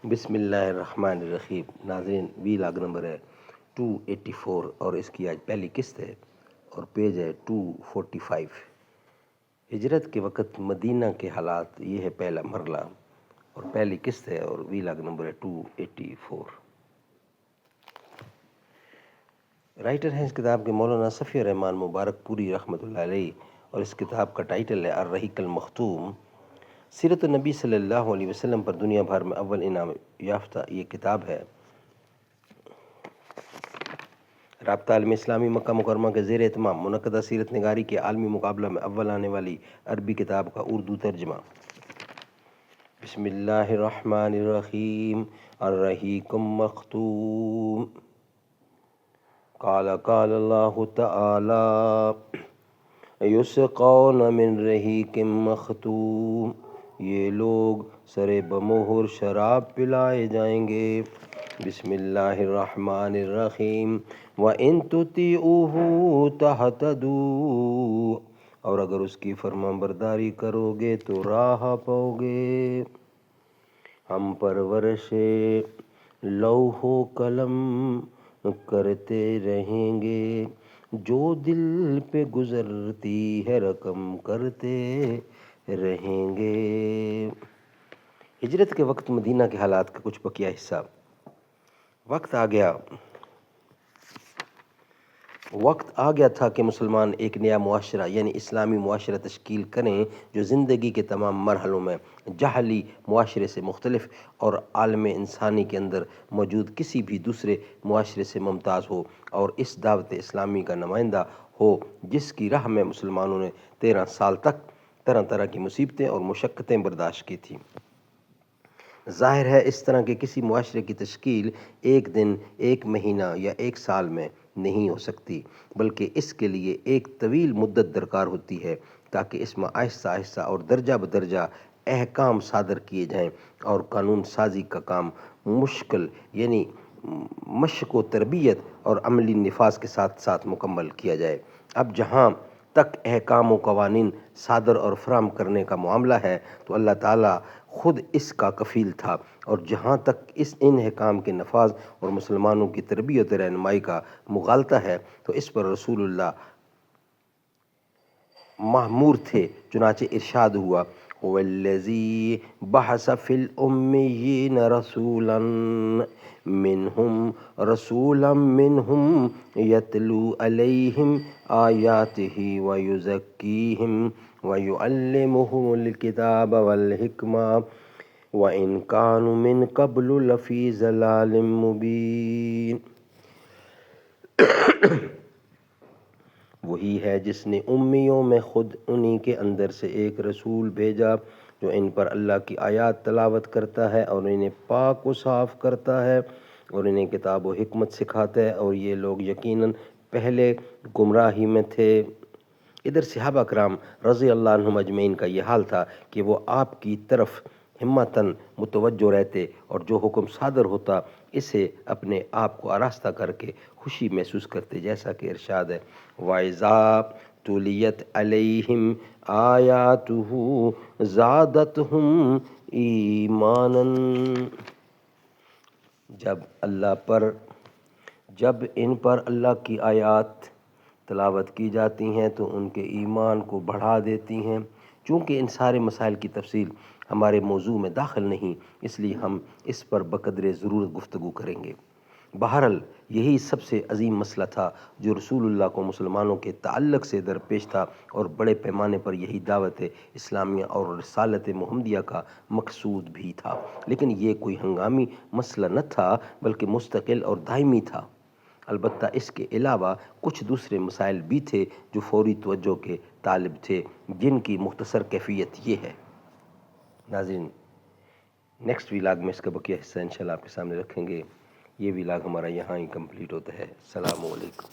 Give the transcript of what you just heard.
بسم اللہ الرحمن الرحیم۔ ناظرین، وی لاگ نمبر ہے 284 اور اس کی آج پہلی قسط ہے اور پیج ہے 245۔ ہجرت کے وقت مدینہ کے حالات، یہ ہے پہلا مرحلہ اور پہلی قسط ہے اور وی لاگ نمبر ہے 284۔ رائٹر ہیں اس کتاب کے مولانا صفی الرحمان مبارک پوری رحمۃ اللہ علیہ، اور اس کتاب کا ٹائٹل ہے الرحیق المختوم۔ سیرت النبی صلی اللہ علیہ وسلم پر دنیا بھر میں اول انعام یافتہ یہ کتاب ہے۔ رابطہ عالم اسلامی مکہ مکرمہ کے زیر اہتمام منعقدہ سیرت نگاری کے عالمی مقابلہ میں اول آنے والی عربی کتاب کا اردو ترجمہ۔ بسم اللہ الرحمن الرحیم۔ الرحیق المختوم۔ قال اللہ تعالی یسقون من رحیق مختوم، یہ لوگ سر بمہر شراب پلائے جائیں گے۔ بسم اللہ الرحمن الرحیم۔ وَإِن تُطِيعُوهُ تَهْتَدُوا، اور اگر اس کی فرمان برداری کرو گے تو راہ پاؤ گے۔ ہم پرورش لوح و قلم کرتے رہیں گے، جو دل پہ گزرتی ہے رقم کرتے رہیں گے۔ ہجرت کے وقت مدینہ کے حالات کا کچھ بقیہ حصہ۔ وقت آ گیا تھا کہ مسلمان ایک نیا معاشرہ یعنی اسلامی معاشرہ تشکیل کریں جو زندگی کے تمام مرحلوں میں جاہلی معاشرے سے مختلف اور عالم انسانی کے اندر موجود کسی بھی دوسرے معاشرے سے ممتاز ہو، اور اس دعوت اسلامی کا نمائندہ ہو جس کی راہ میں مسلمانوں نے 13 سال تک طرح طرح کی مصیبتیں اور مشقتیں برداشت کی تھیں۔ ظاہر ہے اس طرح کے کسی معاشرے کی تشکیل ایک دن، ایک مہینہ یا ایک سال میں نہیں ہو سکتی، بلکہ اس کے لیے ایک طویل مدت درکار ہوتی ہے تاکہ اس میں آہستہ آہستہ اور درجہ بدرجہ احکام صادر کیے جائیں اور قانون سازی کا کام مشکل یعنی مشق و تربیت اور عملی نفاذ کے ساتھ ساتھ مکمل کیا جائے۔ اب جہاں تک احکام و قوانین صادر اور فراہم کرنے کا معاملہ ہے تو اللہ تعالیٰ خود اس کا کفیل تھا، اور جہاں تک ان احکام کے نفاذ اور مسلمانوں کی تربیت و رہنمائی کا مغالطہ ہے تو اس پر رسول اللہ مأمور تھے، چنانچہ ارشاد ہوا وَالَّذِي بَعَثَ فِي الْأُمِّيِّينَ رَسُولًا مِّنْهُمْ يَتْلُو عَلَيْهِمْ آيَاتِهِ وَيُزَكِّيهِمْ وَيُعَلِّمُهُمُ الْكِتَابَ وَالْحِكْمَةَ وَإِنْ كَانُوا مِنْ قَبْلُ لَفِي ضَلَالٍ مُّبِينٍ۔ وہی ہے جس نے امیوں میں خود انہی کے اندر سے ایک رسول بھیجا جو ان پر اللہ کی آیات تلاوت کرتا ہے اور انہیں پاک و صاف کرتا ہے اور انہیں کتاب و حکمت سکھاتا ہے، اور یہ لوگ یقیناً پہلے گمراہی میں تھے۔ ادھر صحابہ کرام رضی اللہ عنہم اجمعین کا یہ حال تھا کہ وہ آپ کی طرف ہمتاً متوجہ رہتے اور جو حکم صادر ہوتا اسے اپنے آپ کو آراستہ کر کے خوشی محسوس کرتے، جیسا کہ ارشاد ہے وَإِذَا تُلِيَتْ عَلَيْهِمْ آيَاتُهُ زَادَتْهُمْ إِيمَانًا۔ جب ان پر اللہ کی آیات تلاوت کی جاتی ہیں تو ان کے ایمان کو بڑھا دیتی ہیں۔ چونکہ ان سارے مسائل کی تفصیل ہمارے موضوع میں داخل نہیں، اس لیے ہم اس پر بقدر ضرورت گفتگو کریں گے۔ بہرحال یہی سب سے عظیم مسئلہ تھا جو رسول اللہ کو مسلمانوں کے تعلق سے درپیش تھا، اور بڑے پیمانے پر یہی دعوت اسلامیہ اور رسالت محمدیہ کا مقصود بھی تھا، لیکن یہ کوئی ہنگامی مسئلہ نہ تھا بلکہ مستقل اور دائمی تھا۔ البتہ اس کے علاوہ کچھ دوسرے مسائل بھی تھے جو فوری توجہ کے طالب تھے، جن کی مختصر کیفیت یہ ہے۔ ناظرین، نیکسٹ ویلاگ میں اس کا بقیہ حصہ انشاءاللہ آپ کے سامنے رکھیں گے۔ یہ ویلاگ ہمارا یہاں ہی کمپلیٹ ہوتا ہے۔ السلام علیکم۔